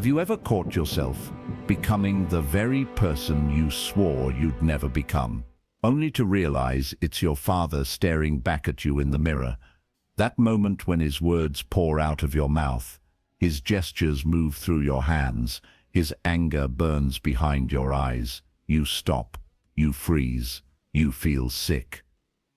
Have you ever caught yourself becoming the very person you swore you'd never become, only to realize it's your father staring back at you in the mirror? That moment when his words pour out of your mouth, his gestures move through your hands, his anger burns behind your eyes. You stop, you freeze, you feel sick.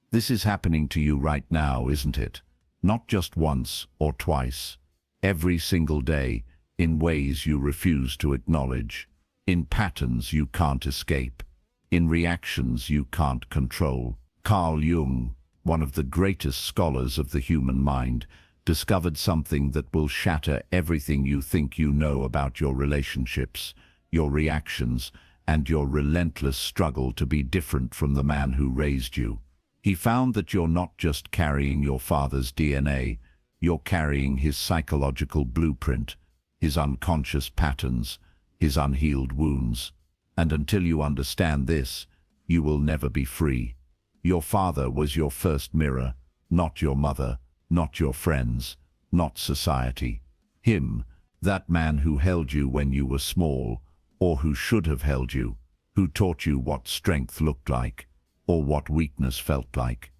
This is happening to you right now, isn't it? Not just once or twice. Every single day, in ways you refuse to acknowledge, in patterns you can't escape, in reactions you can't control. Carl Jung, one of the greatest scholars of the human mind, discovered something that will shatter everything you think you know about your relationships, your reactions, and your relentless struggle to be different from the man who raised you. He found that you're not just carrying your father's DNA, you're carrying his psychological blueprint, his unconscious patterns, his unhealed wounds. And until you understand this, you will never be free. Your father was your first mirror, not your mother, not your friends, not society. Him, that man who held you when you were small, or who should have held you, who taught you what strength looked like, or what weakness felt like,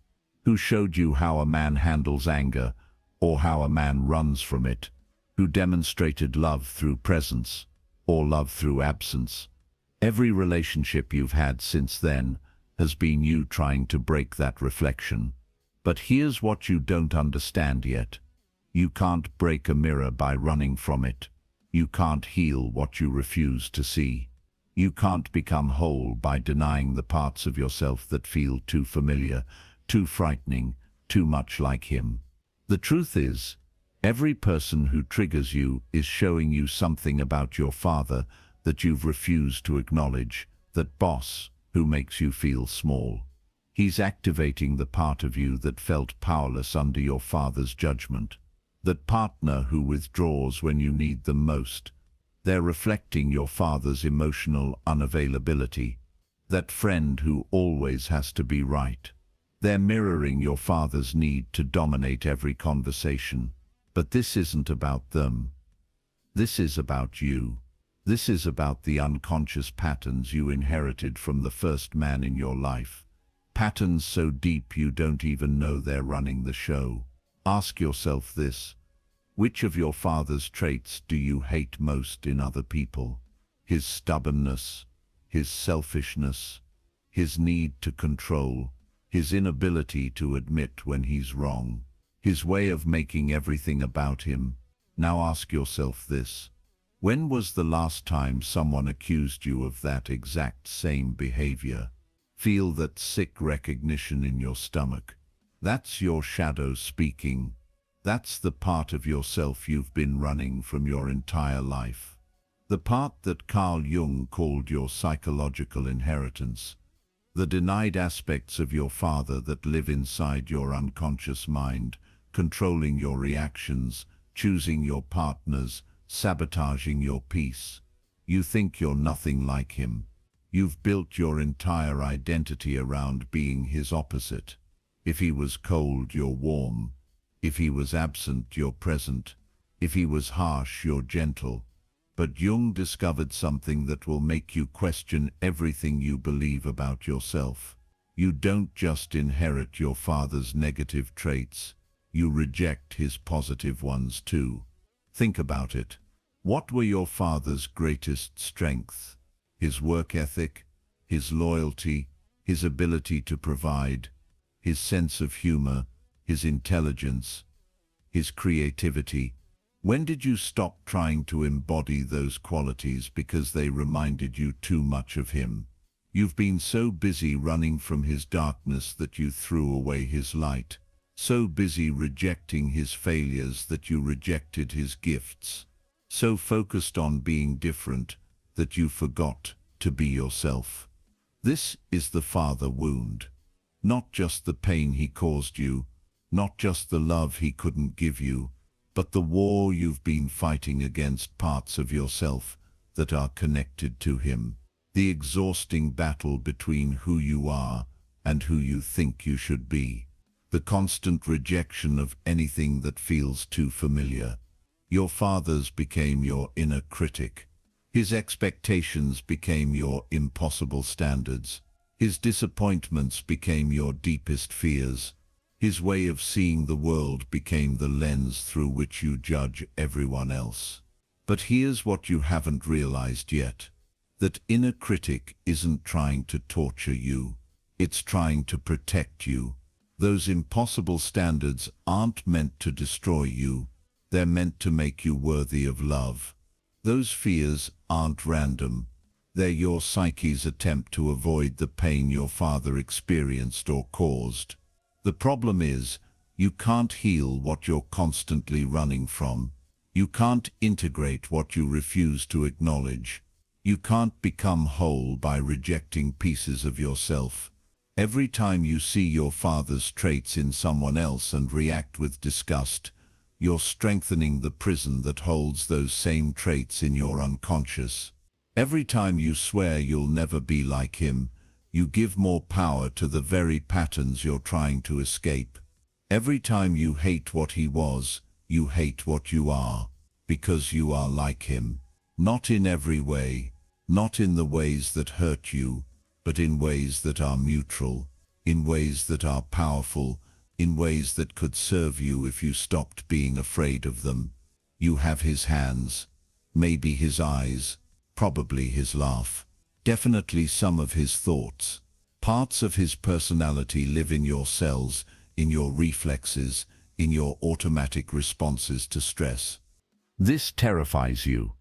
who showed you how a man handles anger, or how a man runs from it, who demonstrated love through presence, or love through absence. Every relationship you've had since then has been you trying to break that reflection. But here's what you don't understand yet. You can't break a mirror by running from it. You can't heal what you refuse to see. You can't become whole by denying the parts of yourself that feel too familiar, too frightening, too much like him. The truth is, every person who triggers you is showing you something about your father that you've refused to acknowledge, that boss who makes you feel small. He's activating the part of you that felt powerless under your father's judgment, that partner who withdraws when you need them most. They're reflecting your father's emotional unavailability, that friend who always has to be right. They're mirroring your father's need to dominate every conversation. But this isn't about them. This is about you. This is about the unconscious patterns you inherited from the first man in your life. Patterns so deep you don't even know they're running the show. Ask yourself this: which of your father's traits do you hate most in other people? His stubbornness, his selfishness, his need to control, his inability to admit when he's wrong, his way of making everything about him. Now ask yourself this: when was the last time someone accused you of that exact same behavior? Feel that sick recognition in your stomach. That's your shadow speaking. That's the part of yourself you've been running from your entire life. The part that Carl Jung called your psychological inheritance. The denied aspects of your father that live inside your unconscious mind, controlling your reactions, choosing your partners, sabotaging your peace. You think you're nothing like him. You've built your entire identity around being his opposite. If he was cold, you're warm. If he was absent, you're present. If he was harsh, you're gentle. But Jung discovered something that will make you question everything you believe about yourself. You don't just inherit your father's negative traits. You reject his positive ones too. Think about it. What were your father's greatest strengths? His work ethic, his loyalty, his ability to provide, his sense of humor, his intelligence, his creativity. When did you stop trying to embody those qualities because they reminded you too much of him? You've been so busy running from his darkness that you threw away his light, so busy rejecting his failures that you rejected his gifts, so focused on being different that you forgot to be yourself. This is the father wound. Not just the pain he caused you, not just the love he couldn't give you, but the war you've been fighting against parts of yourself that are connected to him. The exhausting battle between who you are and who you think you should be. The constant rejection of anything that feels too familiar. Your father's became your inner critic. His expectations became your impossible standards. His disappointments became your deepest fears. His way of seeing the world became the lens through which you judge everyone else. But here's what you haven't realized yet. That inner critic isn't trying to torture you. It's trying to protect you. Those impossible standards aren't meant to destroy you. They're meant to make you worthy of love. Those fears aren't random. They're your psyche's attempt to avoid the pain your father experienced or caused. The problem is, you can't heal what you're constantly running from. You can't integrate what you refuse to acknowledge. You can't become whole by rejecting pieces of yourself. Every time you see your father's traits in someone else and react with disgust, you're strengthening the prison that holds those same traits in your unconscious. Every time you swear you'll never be like him, you give more power to the very patterns you're trying to escape. Every time you hate what he was, you hate what you are, because you are like him. Not in every way, not in the ways that hurt you, but in ways that are neutral, in ways that are powerful, in ways that could serve you if you stopped being afraid of them. You have his hands, maybe his eyes, probably his laugh, definitely some of his thoughts. Parts of his personality live in your cells, in your reflexes, in your automatic responses to stress. This terrifies you.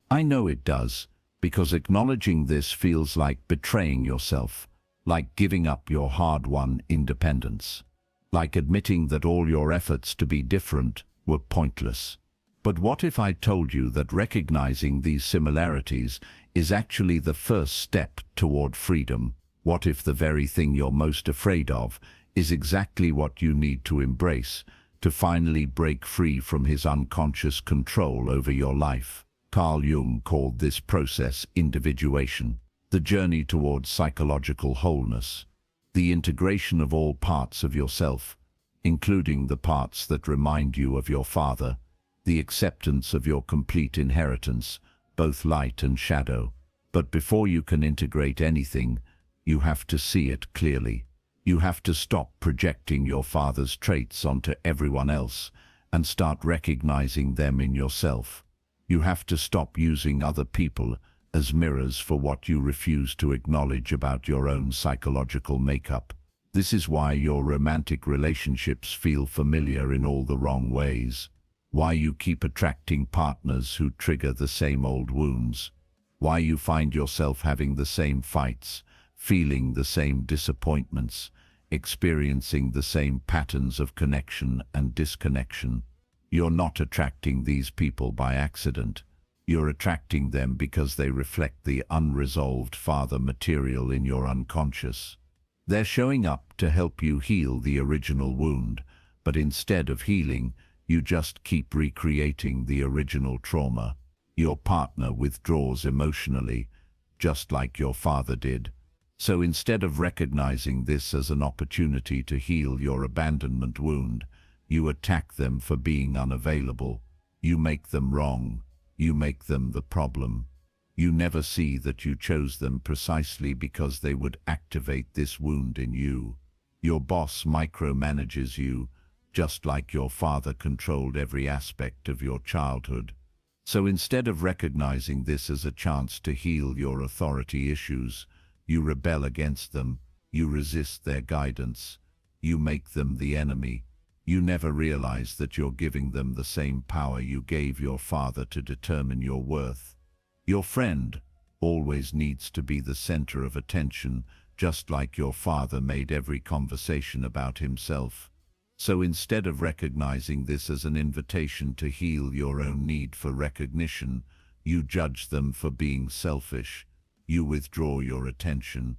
I know it does, because acknowledging this feels like betraying yourself, like giving up your hard-won independence, like admitting that all your efforts to be different were pointless. But what if I told you that recognizing these similarities is actually the first step toward freedom? What if the very thing you're most afraid of is exactly what you need to embrace to finally break free from his unconscious control over your life? Carl Jung called this process individuation, the journey towards psychological wholeness, the integration of all parts of yourself, including the parts that remind you of your father, the acceptance of your complete inheritance, both light and shadow. But before you can integrate anything, you have to see it clearly. You have to stop projecting your father's traits onto everyone else and start recognizing them in yourself. You have to stop using other people as mirrors for what you refuse to acknowledge about your own psychological makeup. This is why your romantic relationships feel familiar in all the wrong ways. Why you keep attracting partners who trigger the same old wounds. Why you find yourself having the same fights, feeling the same disappointments, experiencing the same patterns of connection and disconnection. You're not attracting these people by accident. You're attracting them because they reflect the unresolved father material in your unconscious. They're showing up to help you heal the original wound, but instead of healing, you just keep recreating the original trauma. Your partner withdraws emotionally, just like your father did. So instead of recognizing this as an opportunity to heal your abandonment wound, you attack them for being unavailable. You make them wrong. You make them the problem. You never see that you chose them precisely because they would activate this wound in you. Your boss micromanages you, just like your father controlled every aspect of your childhood. So instead of recognizing this as a chance to heal your authority issues, you rebel against them, you resist their guidance, you make them the enemy. You never realize that you're giving them the same power you gave your father to determine your worth. Your friend always needs to be the center of attention, just like your father made every conversation about himself. So instead of recognizing this as an invitation to heal your own need for recognition, you judge them for being selfish. You withdraw your attention.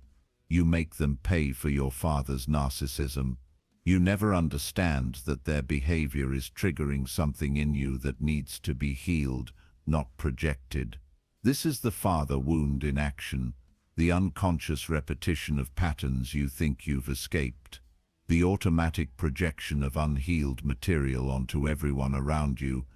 You make them pay for your father's narcissism. You never understand that their behavior is triggering something in you that needs to be healed, not projected. This is the father wound in action, the unconscious repetition of patterns you think you've escaped, the automatic projection of unhealed material onto everyone around you,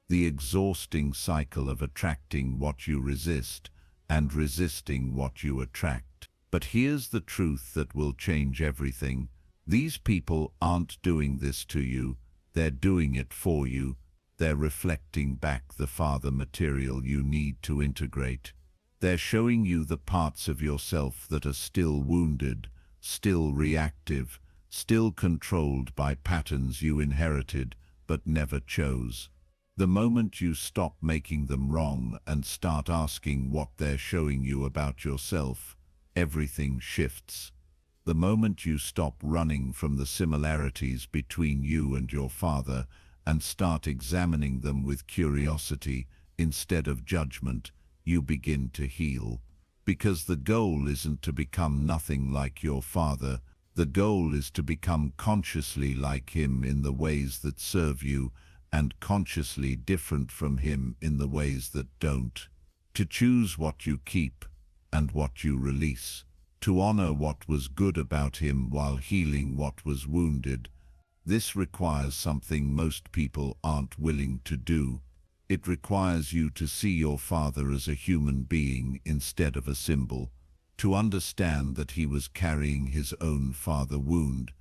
The exhausting cycle of attracting what you resist and resisting what you attract. But here's the truth that will change everything. These people aren't doing this to you, they're doing it for you. They're reflecting back the father material you need to integrate. They're showing you the parts of yourself that are still wounded, still reactive, still controlled by patterns you inherited but never chose. The moment you stop making them wrong and start asking what they're showing you about yourself, everything shifts. The moment you stop running from the similarities between you and your father and start examining them with curiosity instead of judgment, you begin to heal. Because the goal isn't to become nothing like your father, the goal is to become consciously like him in the ways that serve you and consciously different from him in the ways that don't. To choose what you keep and what you release. To honor what was good about him while healing what was wounded. This requires something most people aren't willing to do. It requires you to see your father as a human being instead of a symbol. To understand that he was carrying his own father wound,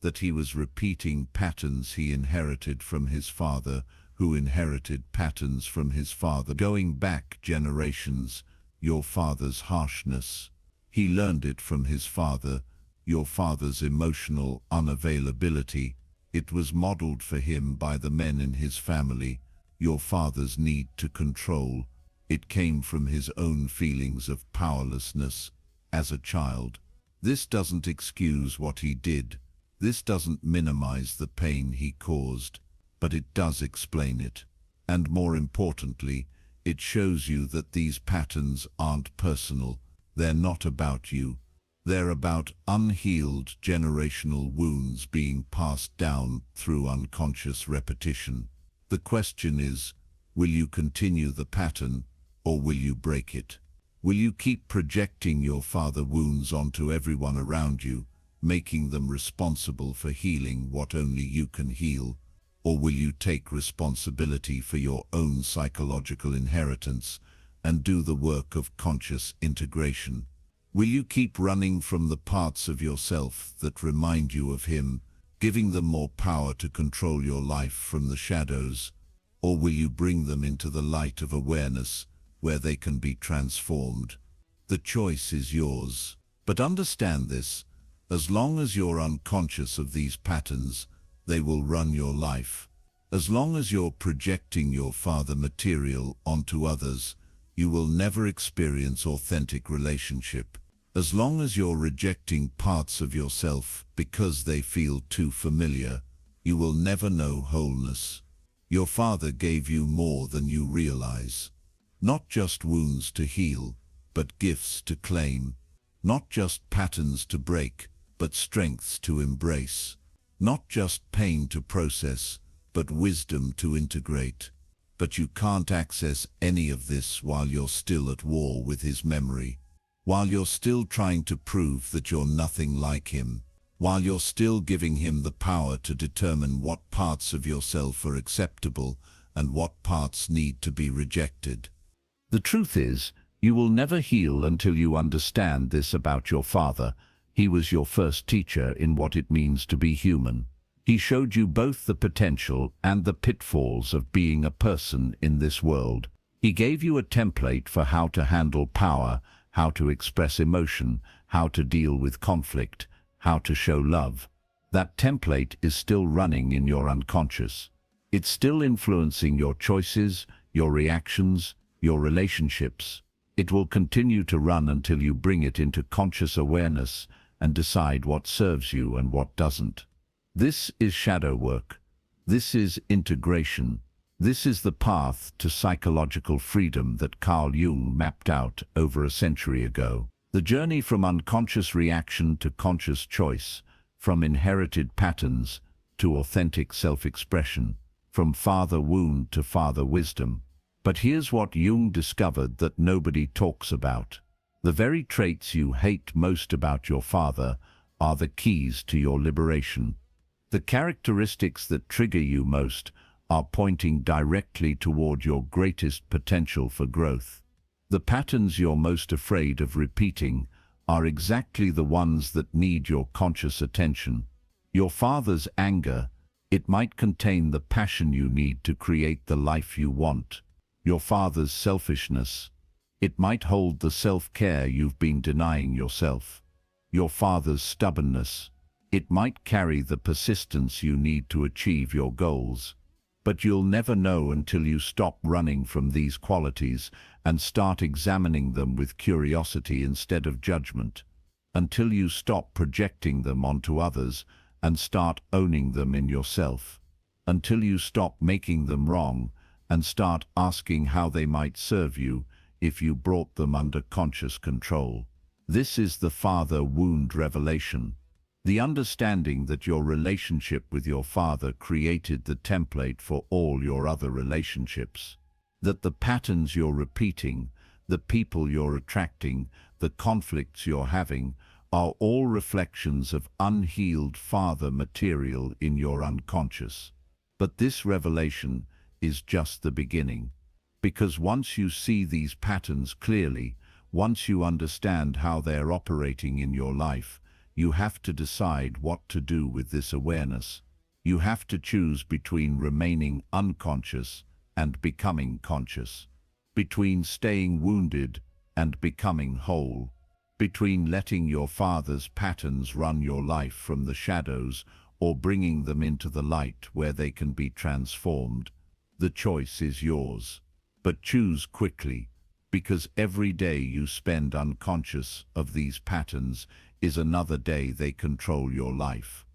that he was repeating patterns he inherited from his father, who inherited patterns from his father, going back generations. Your father's harshness, he learned it from his father. Your father's emotional unavailability, it was modeled for him by the men in his family. Your father's need to control, it came from his own feelings of powerlessness as a child. This doesn't excuse what he did. This doesn't minimize the pain he caused, but it does explain it. And more importantly, it shows you that these patterns aren't personal. They're not about you. They're about unhealed generational wounds being passed down through unconscious repetition. The question is, will you continue the pattern or will you break it? Will you keep projecting your father wounds onto everyone around you, making them responsible for healing what only you can heal? Or will you take responsibility for your own psychological inheritance and do the work of conscious integration? Will you keep running from the parts of yourself that remind you of him, giving them more power to control your life from the shadows? Or will you bring them into the light of awareness where they can be transformed? The choice is yours. But understand this, as long as you're unconscious of these patterns, they will run your life. As long as you're projecting your father material onto others, you will never experience authentic relationship. As long as you're rejecting parts of yourself because they feel too familiar, you will never know wholeness. Your father gave you more than you realize. Not just wounds to heal, but gifts to claim. Not just patterns to break, but strengths to embrace. Not just pain to process, but wisdom to integrate. But you can't access any of this while you're still at war with his memory, while you're still trying to prove that you're nothing like him, while you're still giving him the power to determine what parts of yourself are acceptable and what parts need to be rejected. The truth is, you will never heal until you understand this about your father. He was your first teacher in what it means to be human. He showed you both the potential and the pitfalls of being a person in this world. He gave you a template for how to handle power, how to express emotion, how to deal with conflict, how to show love. That template is still running in your unconscious. It's still influencing your choices, your reactions, your relationships. It will continue to run until you bring it into conscious awareness and decide what serves you and what doesn't. This is shadow work. This is integration. This is the path to psychological freedom that Carl Jung mapped out over a century ago. The journey from unconscious reaction to conscious choice, from inherited patterns to authentic self-expression, from father wound to father wisdom. But here's what Jung discovered that nobody talks about. The very traits you hate most about your father are the keys to your liberation. The characteristics that trigger you most are pointing directly toward your greatest potential for growth. The patterns you're most afraid of repeating are exactly the ones that need your conscious attention. Your father's anger, it might contain the passion you need to create the life you want. Your father's selfishness, it might hold the self-care you've been denying yourself. Your father's stubbornness, it might carry the persistence you need to achieve your goals. But you'll never know until you stop running from these qualities and start examining them with curiosity instead of judgment. Until you stop projecting them onto others and start owning them in yourself. Until you stop making them wrong and start asking how they might serve you if you brought them under conscious control. This is the father wound revelation. The understanding that your relationship with your father created the template for all your other relationships. That the patterns you're repeating, the people you're attracting, the conflicts you're having, are all reflections of unhealed father material in your unconscious. But this revelation is just the beginning. Because once you see these patterns clearly, once you understand how they're operating in your life, you have to decide what to do with this awareness. You have to choose between remaining unconscious and becoming conscious. Between staying wounded and becoming whole. Between letting your father's patterns run your life from the shadows or bringing them into the light where they can be transformed. The choice is yours. But choose quickly, because every day you spend unconscious of these patterns is another day they control your life.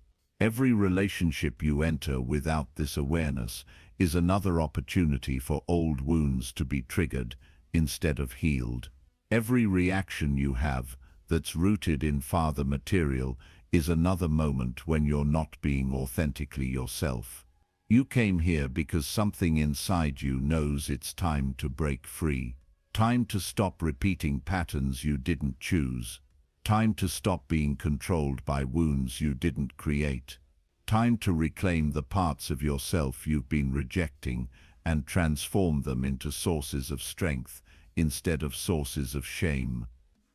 Every relationship you enter without this awareness is another opportunity for old wounds to be triggered instead of healed. Every reaction you have that's rooted in father material is another moment when you're not being authentically yourself. You came here because something inside you knows it's time to break free. Time to stop repeating patterns you didn't choose. Time to stop being controlled by wounds you didn't create. Time to reclaim the parts of yourself you've been rejecting and transform them into sources of strength instead of sources of shame.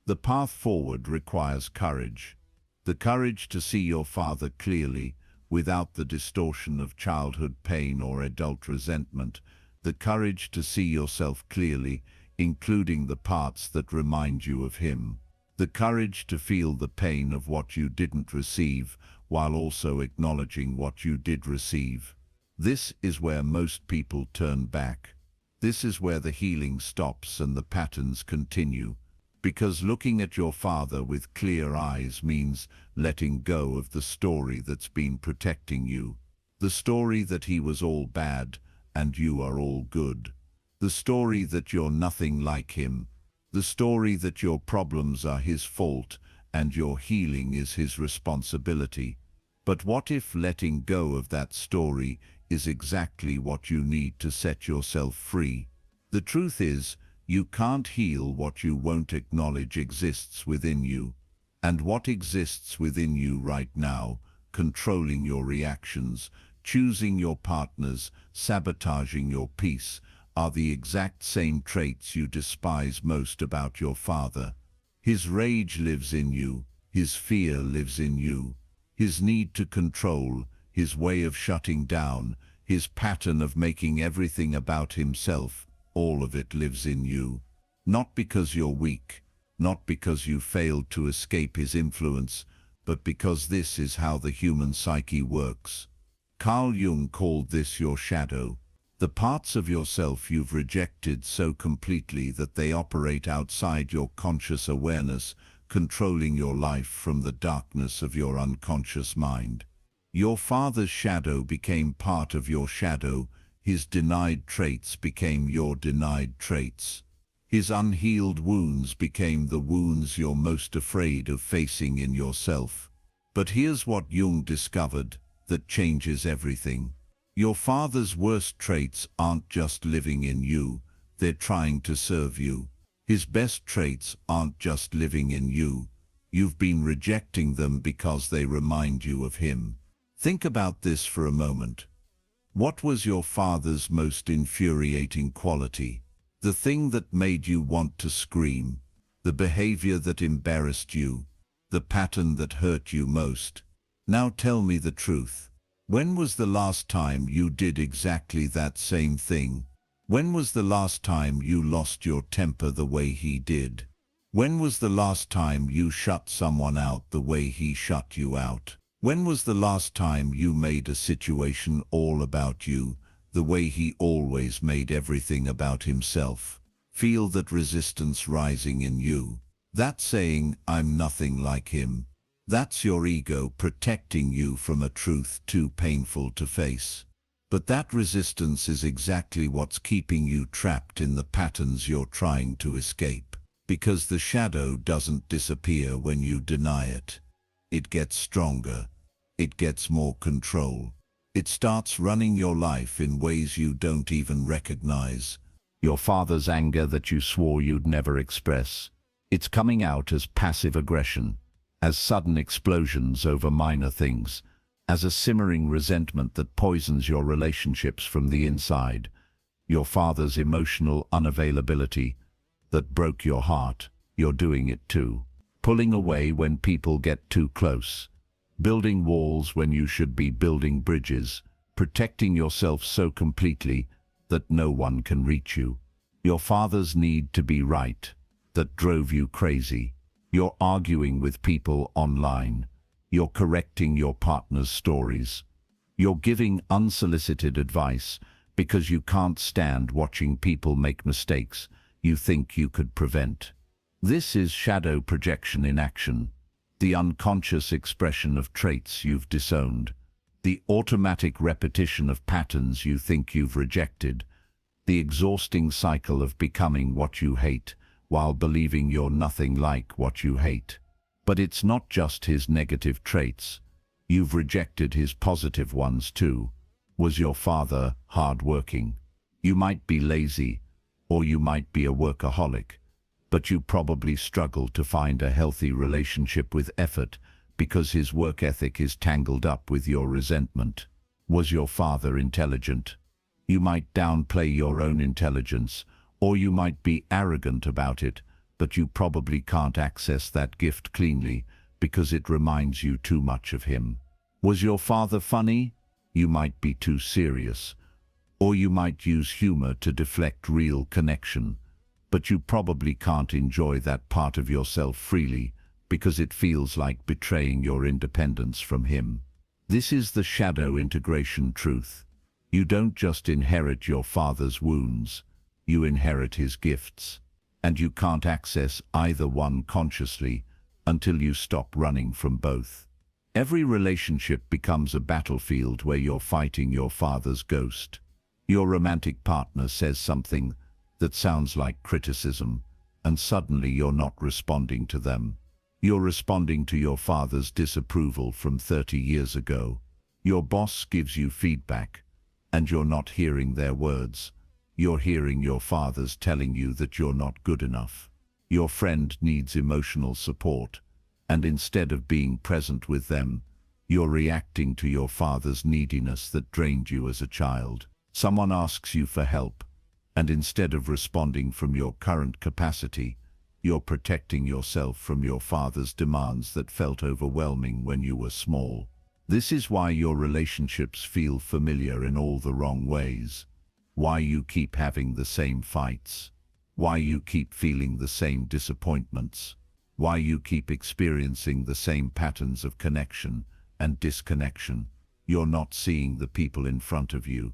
The path forward requires courage. The courage to see your father clearly, without the distortion of childhood pain or adult resentment. The courage to see yourself clearly, including the parts that remind you of him. The courage to feel the pain of what you didn't receive, while also acknowledging what you did receive. This is where most people turn back. This is where the healing stops and the patterns continue. Because looking at your father with clear eyes means letting go of the story that's been protecting you. The story that he was all bad and you are all good. The story that you're nothing like him. The story that your problems are his fault and your healing is his responsibility. But what if letting go of that story is exactly what you need to set yourself free? The truth is, you can't heal what you won't acknowledge exists within you. And what exists within you right now, controlling your reactions, choosing your partners, sabotaging your peace, are the exact same traits you despise most about your father. His rage lives in you, his fear lives in you, his need to control, his way of shutting down, his pattern of making everything about himself, all of it lives in you. Not because you're weak, not because you failed to escape his influence, but because this is how the human psyche works. Carl Jung called this your shadow. The parts of yourself you've rejected so completely that they operate outside your conscious awareness, controlling your life from the darkness of your unconscious mind. Your father's shadow became part of your shadow. His denied traits became your denied traits. His unhealed wounds became the wounds you're most afraid of facing in yourself. But here's what Jung discovered that changes everything. Your father's worst traits aren't just living in you, they're trying to serve you. His best traits aren't just living in you. You've been rejecting them because they remind you of him. Think about this for a moment. What was your father's most infuriating quality? The thing that made you want to scream? The behavior that embarrassed you? The pattern that hurt you most? Now tell me the truth. When was the last time you did exactly that same thing? When was the last time you lost your temper the way he did? When was the last time you shut someone out the way he shut you out? When was the last time you made a situation all about you, the way he always made everything about himself? Feel that resistance rising in you. That saying, "I'm nothing like him." That's your ego protecting you from a truth too painful to face. But that resistance is exactly what's keeping you trapped in the patterns you're trying to escape. Because the shadow doesn't disappear when you deny it. It gets stronger. It gets more control. It starts running your life in ways you don't even recognize. Your father's anger that you swore you'd never express. It's coming out as passive aggression, as sudden explosions over minor things, as a simmering resentment that poisons your relationships from the inside. Your father's emotional unavailability that broke your heart. You're doing it too. Pulling away when people get too close. Building walls when you should be building bridges. Protecting yourself so completely that no one can reach you. Your father's need to be right that drove you crazy. You're arguing with people online. You're correcting your partner's stories. You're giving unsolicited advice because you can't stand watching people make mistakes you think you could prevent. This is shadow projection in action, the unconscious expression of traits you've disowned, the automatic repetition of patterns you think you've rejected, the exhausting cycle of becoming what you hate while believing you're nothing like what you hate. But it's not just his negative traits. You've rejected his positive ones too. Was your father hard-working? You might be lazy, or you might be a workaholic, but you probably struggle to find a healthy relationship with effort because his work ethic is tangled up with your resentment. Was your father intelligent? You might downplay your own intelligence, or you might be arrogant about it, but you probably can't access that gift cleanly because it reminds you too much of him. Was your father funny? You might be too serious, or you might use humor to deflect real connection, but you probably can't enjoy that part of yourself freely because it feels like betraying your independence from him. This is the shadow integration truth. You don't just inherit your father's wounds, you inherit his gifts, and you can't access either one consciously until you stop running from both. Every relationship becomes a battlefield where you're fighting your father's ghost. Your romantic partner says something that sounds like criticism, and suddenly you're not responding to them. You're responding to your father's disapproval from 30 years ago. Your boss gives you feedback, and you're not hearing their words. You're hearing your father's telling you that you're not good enough. Your friend needs emotional support, and instead of being present with them, you're reacting to your father's neediness that drained you as a child. Someone asks you for help, and instead of responding from your current capacity, you're protecting yourself from your father's demands that felt overwhelming when you were small. This is why your relationships feel familiar in all the wrong ways. Why you keep having the same fights. Why you keep feeling the same disappointments. Why you keep experiencing the same patterns of connection and disconnection. You're not seeing the people in front of you.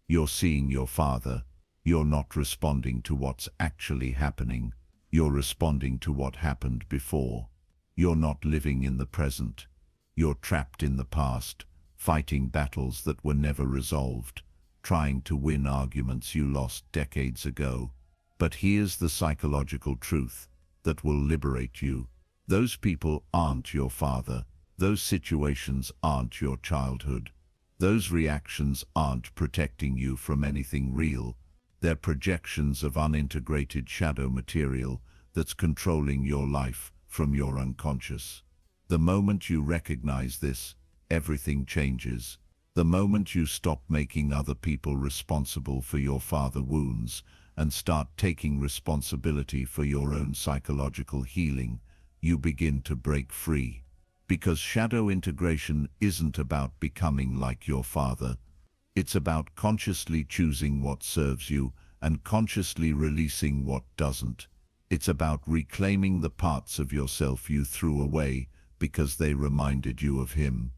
You're seeing your father. You're not responding to what's actually happening. You're responding to what happened before. You're not living in the present. You're trapped in the past, fighting battles that were never resolved, trying to win arguments you lost decades ago. But here's the psychological truth that will liberate you. Those people aren't your father. Those situations aren't your childhood. Those reactions aren't protecting you from anything real. They're projections of unintegrated shadow material that's controlling your life from your unconscious. The moment you recognize this, everything changes. The moment you stop making other people responsible for your father wounds and start taking responsibility for your own psychological healing, you begin to break free. Because shadow integration isn't about becoming like your father. It's about consciously choosing what serves you and consciously releasing what doesn't. It's about reclaiming the parts of yourself you threw away because they reminded you of him.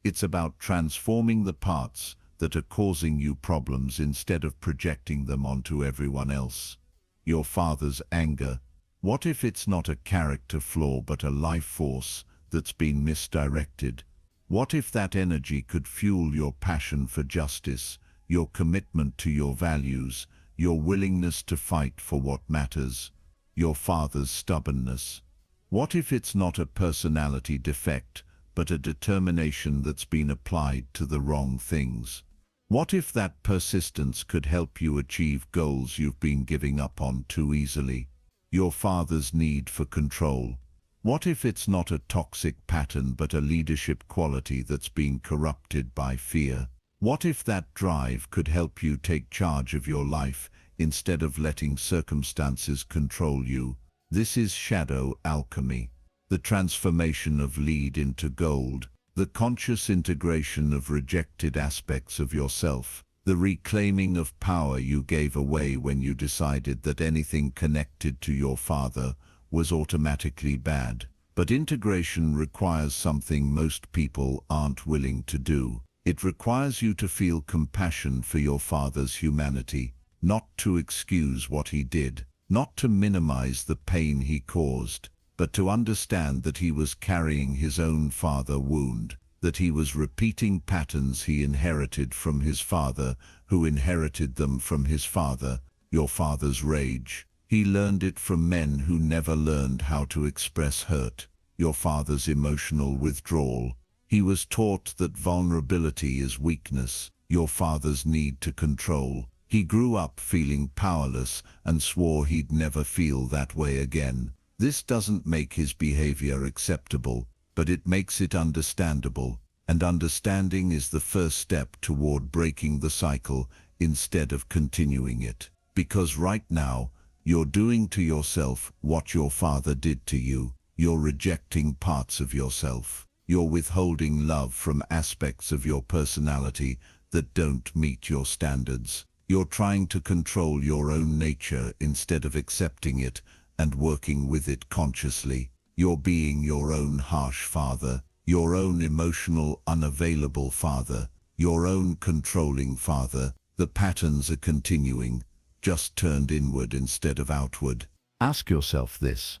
It's about transforming the parts that are causing you problems instead of projecting them onto everyone else. Your father's anger. What if it's not a character flaw but a life force that's been misdirected? What if that energy could fuel your passion for justice, your commitment to your values, your willingness to fight for what matters? Your father's stubbornness. What if it's not a personality defect, but a determination that's been applied to the wrong things? What if that persistence could help you achieve goals you've been giving up on too easily? Your father's need for control. What if it's not a toxic pattern but a leadership quality that's been corrupted by fear? What if that drive could help you take charge of your life instead of letting circumstances control you? This is shadow alchemy. The transformation of lead into gold, the conscious integration of rejected aspects of yourself, the reclaiming of power you gave away when you decided that anything connected to your father was automatically bad. But integration requires something most people aren't willing to do. It requires you to feel compassion for your father's humanity, not to excuse what he did, not to minimize the pain he caused, but to understand that he was carrying his own father wound, that he was repeating patterns he inherited from his father, who inherited them from his father. Your father's rage. He learned it from men who never learned how to express hurt. Your father's emotional withdrawal. He was taught that vulnerability is weakness. Your father's need to control. He grew up feeling powerless and swore he'd never feel that way again. This doesn't make his behavior acceptable, but it makes it understandable, and understanding is the first step toward breaking the cycle instead of continuing it. Because right now, you're doing to yourself what your father did to you. You're rejecting parts of yourself. You're withholding love from aspects of your personality that don't meet your standards. You're trying to control your own nature instead of accepting it and working with it consciously. You're being your own harsh father, your own emotional, unavailable father, your own controlling father. The patterns are continuing, just turned inward instead of outward. Ask yourself this.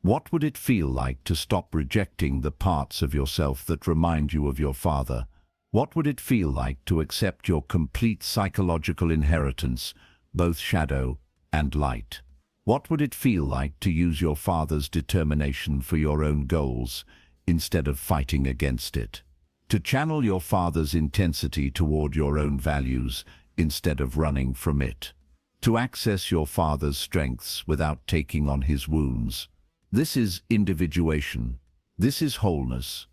What would it feel like to stop rejecting the parts of yourself that remind you of your father? What would it feel like to accept your complete psychological inheritance, both shadow and light? What would it feel like to use your father's determination for your own goals instead of fighting against it? To channel your father's intensity toward your own values instead of running from it? To access your father's strengths without taking on his wounds? This is individuation. This is wholeness.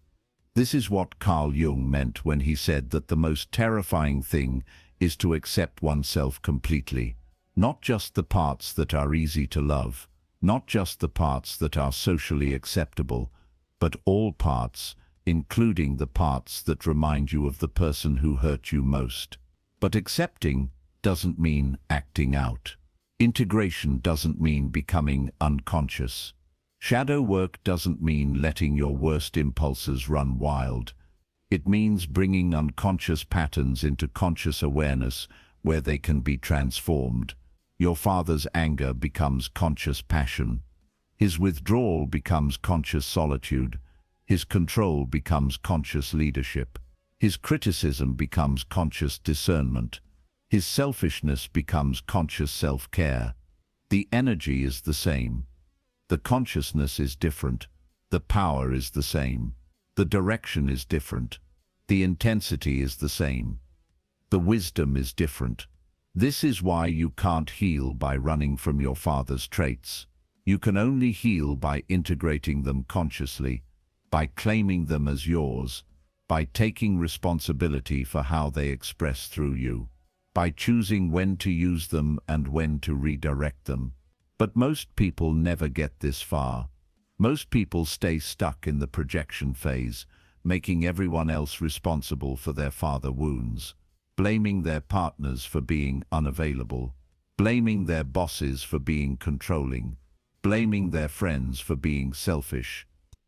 This is what Carl Jung meant when he said that the most terrifying thing is to accept oneself completely. Not just the parts that are easy to love, not just the parts that are socially acceptable, but all parts, including the parts that remind you of the person who hurt you most. But accepting doesn't mean acting out. Integration doesn't mean becoming unconscious. Shadow work doesn't mean letting your worst impulses run wild. It means bringing unconscious patterns into conscious awareness where they can be transformed. Your father's anger becomes conscious passion. His withdrawal becomes conscious solitude. His control becomes conscious leadership. His criticism becomes conscious discernment. His selfishness becomes conscious self-care. The energy is the same. The consciousness is different. The power is the same. The direction is different. The intensity is the same. The wisdom is different. This is why you can't heal by running from your father's traits. You can only heal by integrating them consciously, by claiming them as yours, by taking responsibility for how they express through you, by choosing when to use them and when to redirect them. But most people never get this far. Most people stay stuck in the projection phase, making everyone else responsible for their father wounds, blaming their partners for being unavailable, blaming their bosses for being controlling, blaming their friends for being selfish.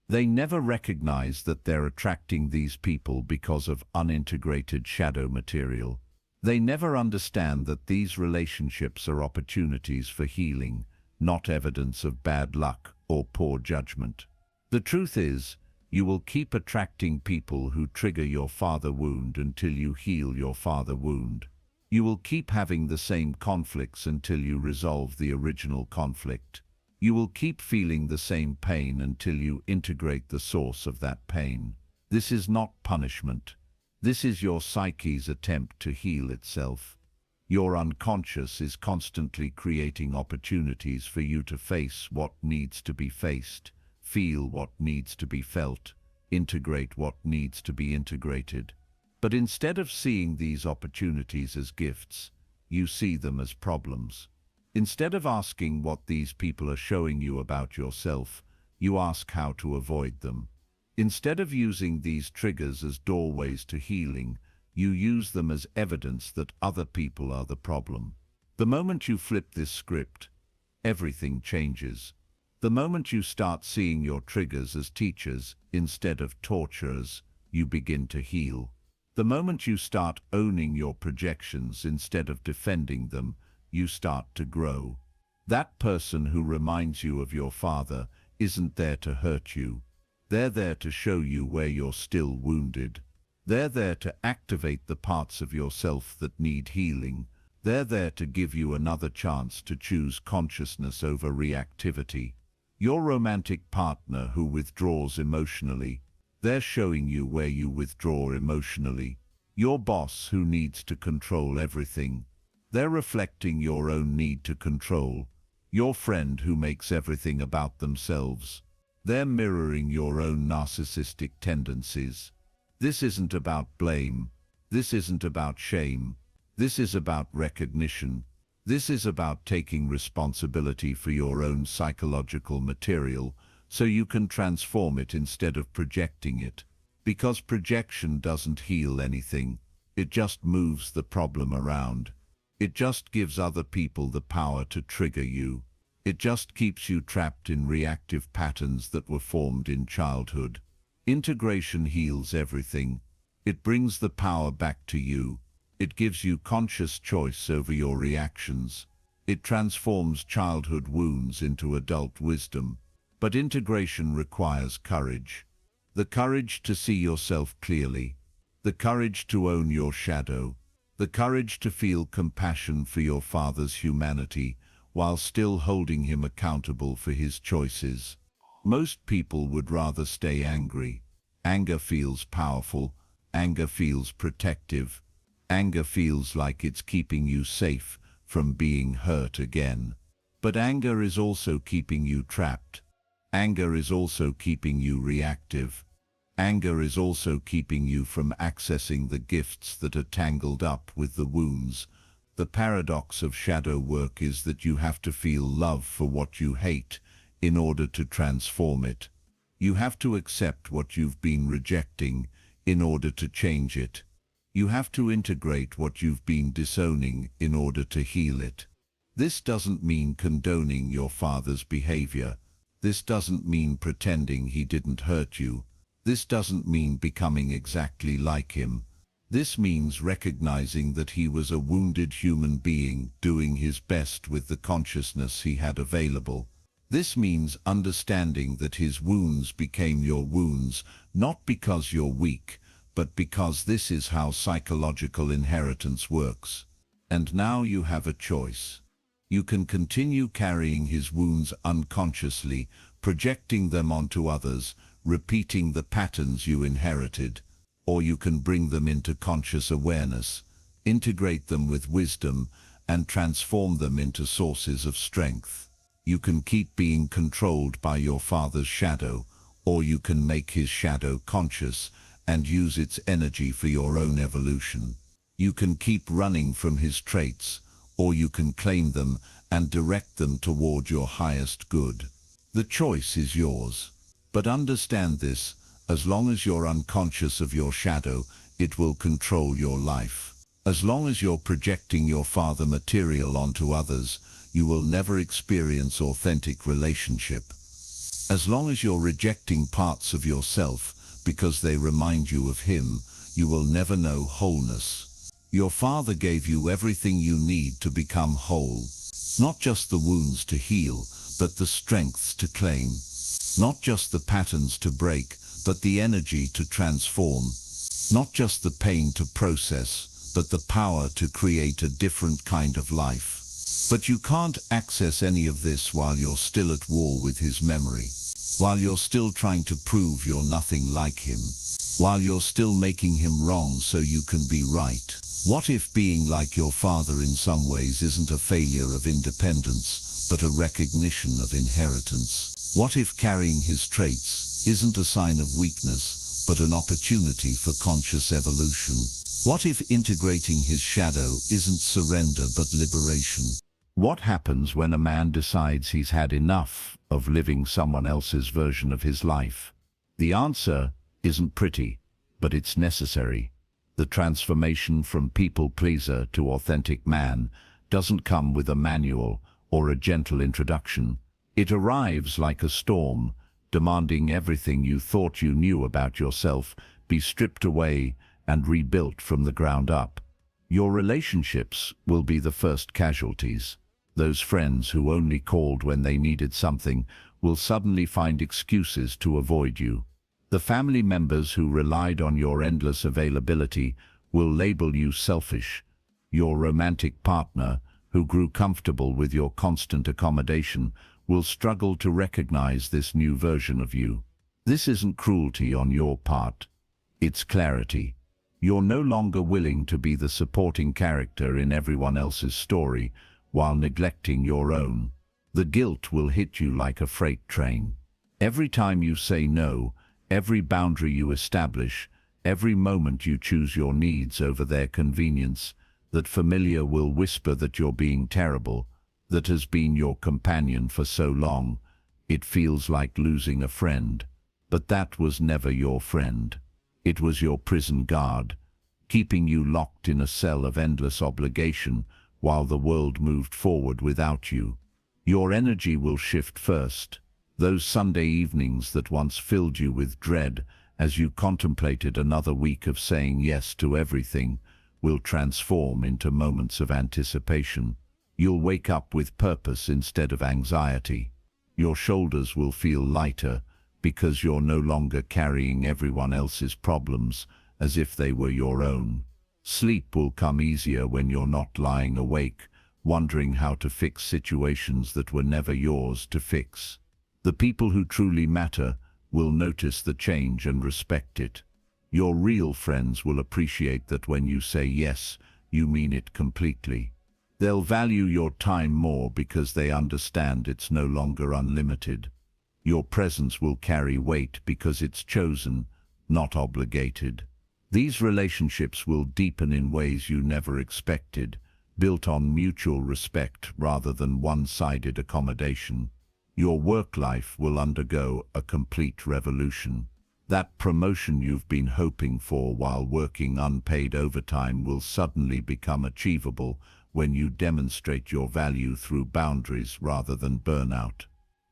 They never recognize that they're attracting these people because of unintegrated shadow material. They never understand that these relationships are opportunities for healing, not evidence of bad luck or poor judgment. The truth is, you will keep attracting people who trigger your father wound until you heal your father wound. You will keep having the same conflicts until you resolve the original conflict. You will keep feeling the same pain until you integrate the source of that pain. This is not punishment. This is your psyche's attempt to heal itself. Your unconscious is constantly creating opportunities for you to face what needs to be faced, feel what needs to be felt, integrate what needs to be integrated. But instead of seeing these opportunities as gifts, you see them as problems. Instead of asking what these people are showing you about yourself, you ask how to avoid them. Instead of using these triggers as doorways to healing, you use them as evidence that other people are the problem. The moment you flip this script, everything changes. The moment you start seeing your triggers as teachers instead of torturers, you begin to heal. The moment you start owning your projections instead of defending them, you start to grow. That person who reminds you of your father isn't there to hurt you. They're there to show you where you're still wounded. They're there to activate the parts of yourself that need healing. They're there to give you another chance to choose consciousness over reactivity. Your romantic partner who withdraws emotionally, they're showing you where you withdraw emotionally. Your boss who needs to control everything, they're reflecting your own need to control. Your friend who makes everything about themselves, they're mirroring your own narcissistic tendencies. This isn't about blame. This isn't about shame. This is about recognition. This is about taking responsibility for your own psychological material so you can transform it instead of projecting it. Because projection doesn't heal anything. It just moves the problem around. It just gives other people the power to trigger you. It just keeps you trapped in reactive patterns that were formed in childhood. Integration heals everything. It brings the power back to you. It gives you conscious choice over your reactions. It transforms childhood wounds into adult wisdom. But integration requires courage. The courage to see yourself clearly. The courage to own your shadow. The courage to feel compassion for your father's humanity while still holding him accountable for his choices. Most people would rather stay angry. Anger feels powerful. Anger feels protective. Anger feels like it's keeping you safe from being hurt again. But anger is also keeping you trapped. Anger is also keeping you reactive. Anger is also keeping you from accessing the gifts that are tangled up with the wounds. The paradox of shadow work is that you have to feel love for what you hate in order to transform it. You have to accept what you've been rejecting in order to change it. You have to integrate what you've been disowning in order to heal it. This doesn't mean condoning your father's behavior. This doesn't mean pretending he didn't hurt you. This doesn't mean becoming exactly like him. This means recognizing that he was a wounded human being doing his best with the consciousness he had available. This means understanding that his wounds became your wounds, not because you're weak, but because this is how psychological inheritance works. And now you have a choice. You can continue carrying his wounds unconsciously, projecting them onto others, repeating the patterns you inherited, or you can bring them into conscious awareness, integrate them with wisdom, and transform them into sources of strength. You can keep being controlled by your father's shadow, or you can make his shadow conscious and use its energy for your own evolution. You can keep running from his traits, or you can claim them and direct them toward your highest good. The choice is yours. But understand this, as long as you're unconscious of your shadow, it will control your life. As long as you're projecting your father material onto others, you will never experience authentic relationship. As long as you're rejecting parts of yourself because they remind you of him, you will never know wholeness. Your father gave you everything you need to become whole. Not just the wounds to heal, but the strengths to claim. Not just the patterns to break, but the energy to transform. Not just the pain to process, but the power to create a different kind of life. But you can't access any of this while you're still at war with his memory. While you're still trying to prove you're nothing like him. While you're still making him wrong so you can be right. What if being like your father in some ways isn't a failure of independence, but a recognition of inheritance? What if carrying his traits isn't a sign of weakness, but an opportunity for conscious evolution? What if integrating his shadow isn't surrender but liberation? What happens when a man decides he's had enough of living someone else's version of his life? The answer isn't pretty, but it's necessary. The transformation from people-pleaser to authentic man doesn't come with a manual or a gentle introduction. It arrives like a storm, demanding everything you thought you knew about yourself be stripped away and rebuilt from the ground up. Your relationships will be the first casualties. Those friends who only called when they needed something will suddenly find excuses to avoid you. The family members who relied on your endless availability will label you selfish. Your romantic partner, who grew comfortable with your constant accommodation, will struggle to recognize this new version of you. This isn't cruelty on your part. It's clarity. You're no longer willing to be the supporting character in everyone else's story while neglecting your own. The guilt will hit you like a freight train. Every time you say no, every boundary you establish, every moment you choose your needs over their convenience, that familiar will whisper that you're being terrible, that has been your companion for so long. It feels like losing a friend. But that was never your friend. It was your prison guard, keeping you locked in a cell of endless obligation while the world moved forward without you. Your energy will shift first. Those Sunday evenings that once filled you with dread as you contemplated another week of saying yes to everything will transform into moments of anticipation. You'll wake up with purpose instead of anxiety. Your shoulders will feel lighter because you're no longer carrying everyone else's problems as if they were your own. Sleep will come easier when you're not lying awake, wondering how to fix situations that were never yours to fix. The people who truly matter will notice the change and respect it. Your real friends will appreciate that when you say yes, you mean it completely. They'll value your time more because they understand it's no longer unlimited. Your presence will carry weight because it's chosen, not obligated. These relationships will deepen in ways you never expected, built on mutual respect rather than one-sided accommodation. Your work life will undergo a complete revolution. That promotion you've been hoping for while working unpaid overtime will suddenly become achievable when you demonstrate your value through boundaries rather than burnout.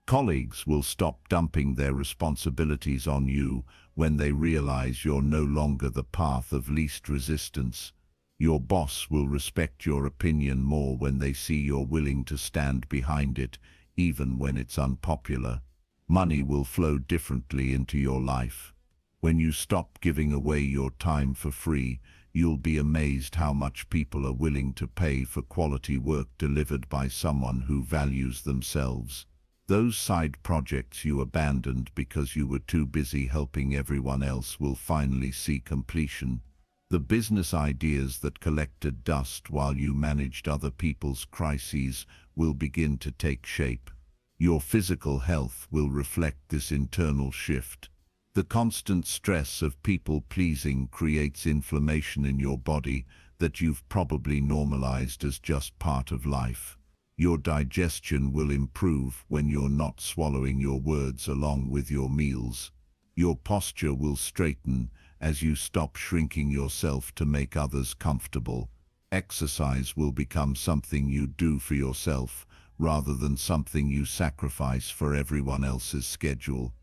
Colleagues will stop dumping their responsibilities on you when they realize you're no longer the path of least resistance. Your boss will respect your opinion more when they see you're willing to stand behind it, even when it's unpopular. Money will flow differently into your life. When you stop giving away your time for free, you'll be amazed how much people are willing to pay for quality work delivered by someone who values themselves. Those side projects you abandoned because you were too busy helping everyone else will finally see completion. The business ideas that collected dust while you managed other people's crises will begin to take shape. Your physical health will reflect this internal shift. The constant stress of people-pleasing creates inflammation in your body that you've probably normalized as just part of life. Your digestion will improve when you're not swallowing your words along with your meals. Your posture will straighten as you stop shrinking yourself to make others comfortable. Exercise will become something you do for yourself rather than something you sacrifice for everyone else's schedule.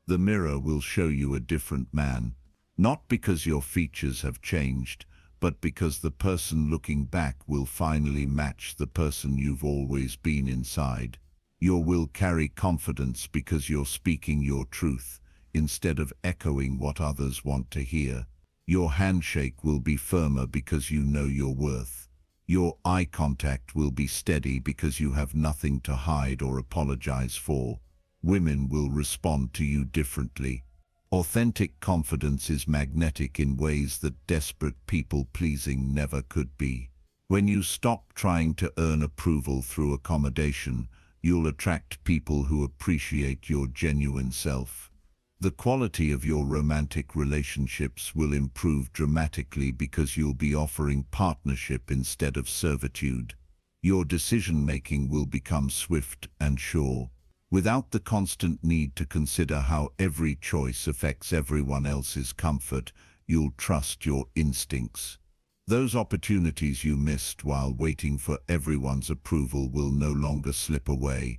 The mirror will show you a different man, not because your features have changed, but because the person looking back will finally match the person you've always been inside. Your will carry confidence because you're speaking your truth, instead of echoing what others want to hear. Your handshake will be firmer because you know your worth. Your eye contact will be steady because you have nothing to hide or apologize for. Women will respond to you differently. Authentic confidence is magnetic in ways that desperate people-pleasing never could be. When you stop trying to earn approval through accommodation, you'll attract people who appreciate your genuine self. The quality of your romantic relationships will improve dramatically because you'll be offering partnership instead of servitude. Your decision-making will become swift and sure, without the constant need to consider how every choice affects everyone else's comfort. You'll trust your instincts. Those opportunities you missed while waiting for everyone's approval will no longer slip away.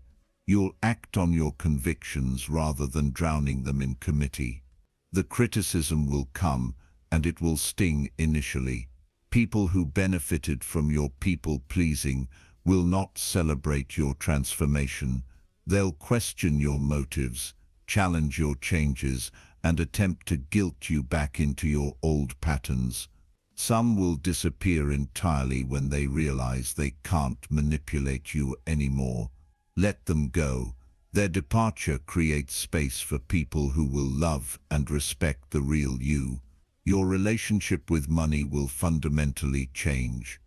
You'll act on your convictions rather than drowning them in committee. The criticism will come, and it will sting initially. People who benefited from your people-pleasing will not celebrate your transformation. They'll question your motives, challenge your changes, and attempt to guilt you back into your old patterns. Some will disappear entirely when they realize they can't manipulate you anymore. Let them go. Their departure creates space for people who will love and respect the real you. Your relationship with money will fundamentally change.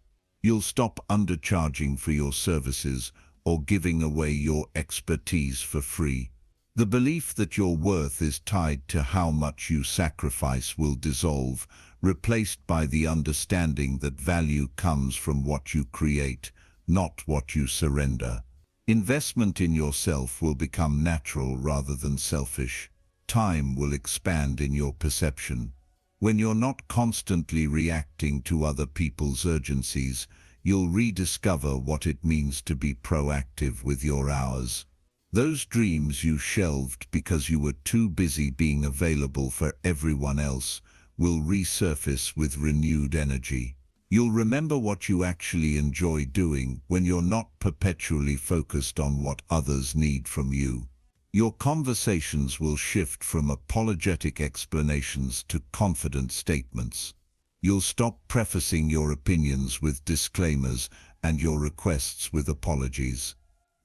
You'll stop undercharging for your services or giving away your expertise for free. The belief that your worth is tied to how much you sacrifice will dissolve, replaced by the understanding that value comes from what you create, not what you surrender. Investment in yourself will become natural rather than selfish. Time will expand in your perception. When you're not constantly reacting to other people's urgencies, you'll rediscover what it means to be proactive with your hours. Those dreams you shelved because you were too busy being available for everyone else will resurface with renewed energy. You'll remember what you actually enjoy doing when you're not perpetually focused on what others need from you. Your conversations will shift from apologetic explanations to confident statements. You'll stop prefacing your opinions with disclaimers and your requests with apologies.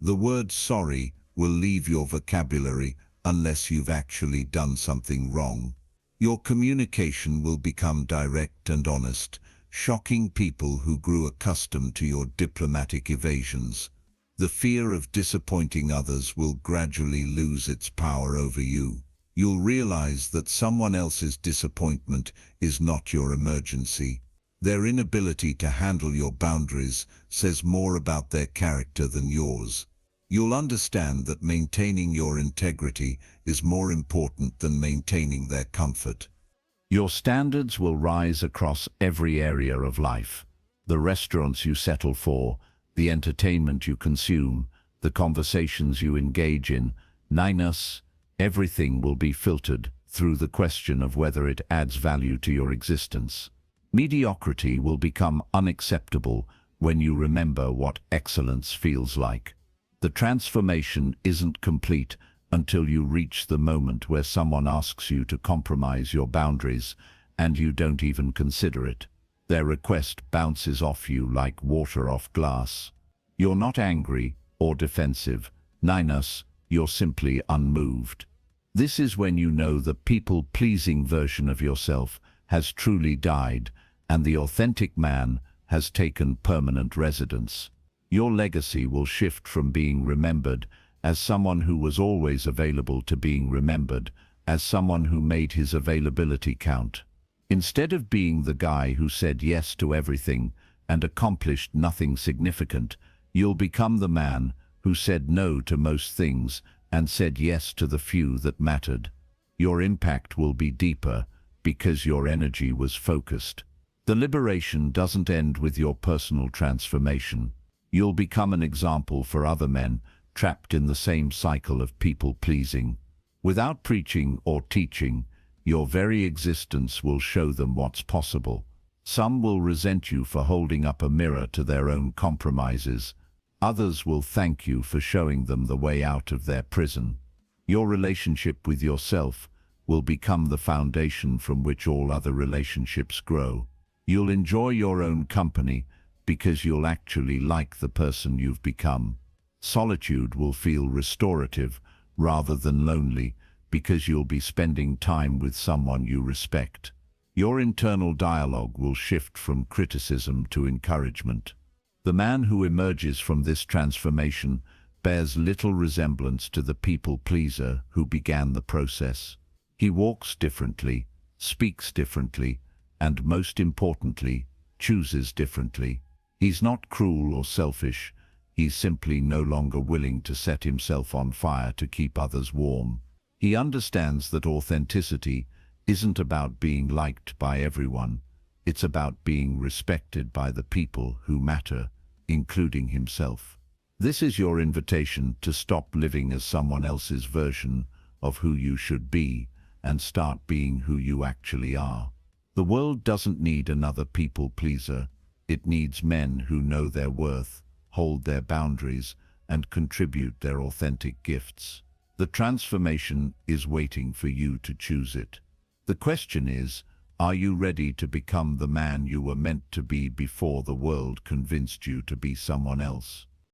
The word sorry will leave your vocabulary unless you've actually done something wrong. Your communication will become direct and honest, shocking people who grew accustomed to your diplomatic evasions. The fear of disappointing others will gradually lose its power over you. You'll realize that someone else's disappointment is not your emergency. Their inability to handle your boundaries says more about their character than yours. You'll understand that maintaining your integrity is more important than maintaining their comfort. Your standards will rise across every area of life. The restaurants you settle for, the entertainment you consume, the conversations you engage in, everything will be filtered through the question of whether it adds value to your existence. Mediocrity will become unacceptable when you remember what excellence feels like. The transformation isn't complete until you reach the moment where someone asks you to compromise your boundaries and you don't even consider it. Their request bounces off you like water off glass. You're not angry or defensive. You're simply unmoved. This is when you know the people-pleasing version of yourself has truly died and the authentic man has taken permanent residence. Your legacy will shift from being remembered as someone who was always available to being remembered as someone who made his availability count. Instead of being the guy who said yes to everything and accomplished nothing significant, you'll become the man who said no to most things and said yes to the few that mattered. Your impact will be deeper because your energy was focused. The liberation doesn't end with your personal transformation. You'll become an example for other men trapped in the same cycle of people-pleasing. Without preaching or teaching, your very existence will show them what's possible. Some will resent you for holding up a mirror to their own compromises. Others will thank you for showing them the way out of their prison. Your relationship with yourself will become the foundation from which all other relationships grow. You'll enjoy your own company because you'll actually like the person you've become. Solitude will feel restorative rather than lonely because you'll be spending time with someone you respect. Your internal dialogue will shift from criticism to encouragement. The man who emerges from this transformation bears little resemblance to the people-pleaser who began the process. He walks differently, speaks differently, and most importantly, chooses differently. He's not cruel or selfish. He's simply no longer willing to set himself on fire to keep others warm. He understands that authenticity isn't about being liked by everyone. It's about being respected by the people who matter, including himself. This is your invitation to stop living as someone else's version of who you should be and start being who you actually are. The world doesn't need another people-pleaser. It needs men who know their worth, hold their boundaries, and contribute their authentic gifts. The transformation is waiting for you to choose it. The question is, are you ready to become the man you were meant to be before the world convinced you to be someone else?